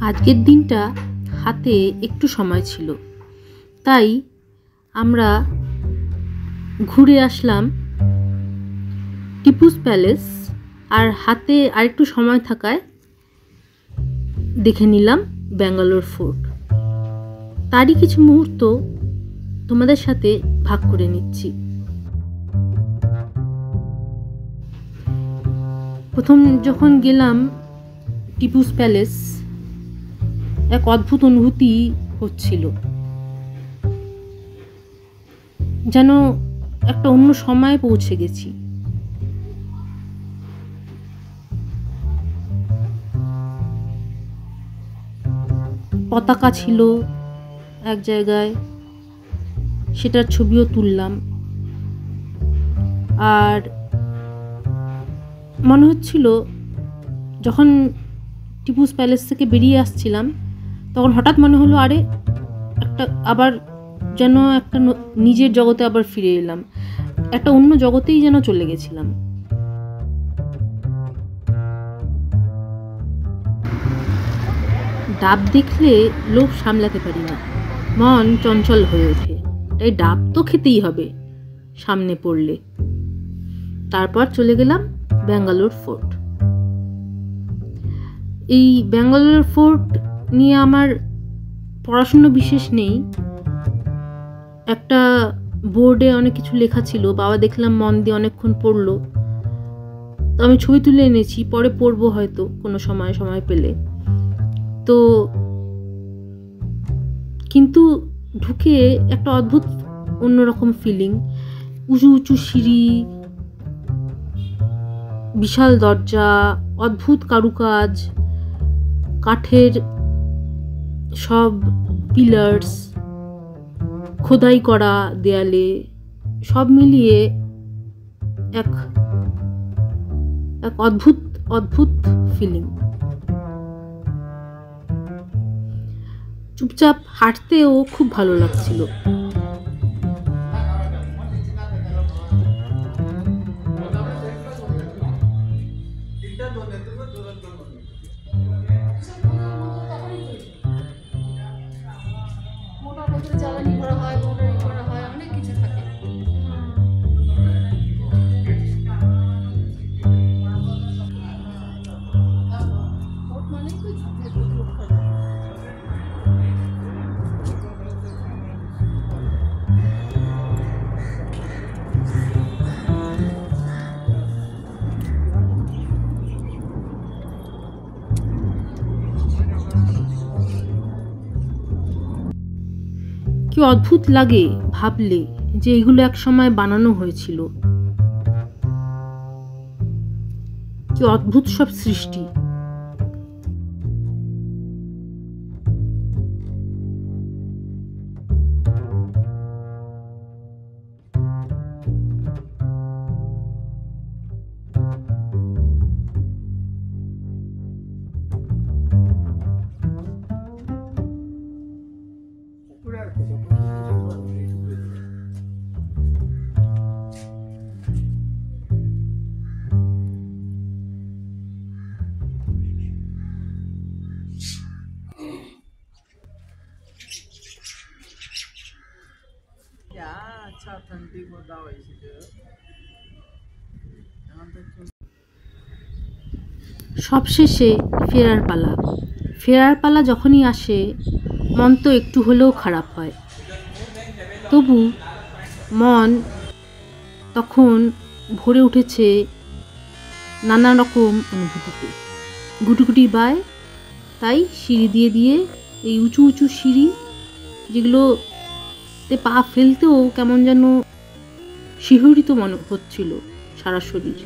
আজকের দিনটা হাতে একটু সময় ছিল, তাই আমরা ঘুরে আসলাম টিপুস প্যালেস। আর হাতে আরেকটু সময় থাকায় দেখে নিলাম ব্যাঙ্গালোর ফোর্ট। তারই কিছু মুহূর্ত তোমাদের সাথে ভাগ করে নিচ্ছি। প্রথম যখন গেলাম টিপুস প্যালেস, এক অদ্ভুত অনুভূতি হচ্ছিল, যেন একটা অন্য সময়ে পৌঁছে গেছি। পতাকা ছিল এক জায়গায়, সেটার ছবিও তুললাম। আর মনে হচ্ছিল যখন টিপুস প্যালেস থেকে বেরিয়ে আসছিলাম, তখন হঠাৎ মনে হলো আরে একটা আবার যেন একটা নিজের জগতে আবার ফিরে এলাম, একটা অন্য জগতেই যেন চলে গেছিলাম। ডাব দেখলে লোভ সামলাতে পারি না, মন চঞ্চল হয়ে ওঠে, তাই ডাব তো খেতেই হবে সামনে পড়লে। তারপর চলে গেলাম ব্যাঙ্গালোর ফোর্ট। এই ব্যাঙ্গালোর ফোর্ট নিয়ে আমার পড়াশুনো বিশেষ নেই, একটা বোর্ডে অনেক কিছু লেখা ছিল, বাবা দেখলাম মন দিয়ে অনেকক্ষণ পড়লো। তো আমি ছবি তুলে এনেছি, পরে পড়বো হয়তো কোনো সময় পেলে। তো কিন্তু ঢুকে একটা অদ্ভুত অন্যরকম ফিলিং, উঁচু উঁচু সিঁড়ি, বিশাল দরজা, অদ্ভুত কারুকাজ, কাঠের সব পিলার্স, খোদাই করা দেয়ালে, সব মিলিয়ে এক অদ্ভুত অদ্ভুত ফিলিং। চুপচাপ হাঁটতেও খুব ভালো লাগছিল। কি অদ্ভুত লাগে ভাবলে যে এগুলো এক সময় বানানো হয়েছিল। কি অদ্ভুত সব সৃষ্টি। সবশেষে ফেরার পালা যখনই আসে, মন তো একটু হলেও খারাপ হয়। তবু মন তখন ভরে উঠেছে নানা রকম অনুভূতিতে। গুটিগুটি বায়, তাই সিঁড়ি দিয়ে এই উঁচু উঁচু সিঁড়ি, যেগুলোতে পা ফেলতেও কেমন যেন শিহরিত মনে হচ্ছিল সারা শরীর।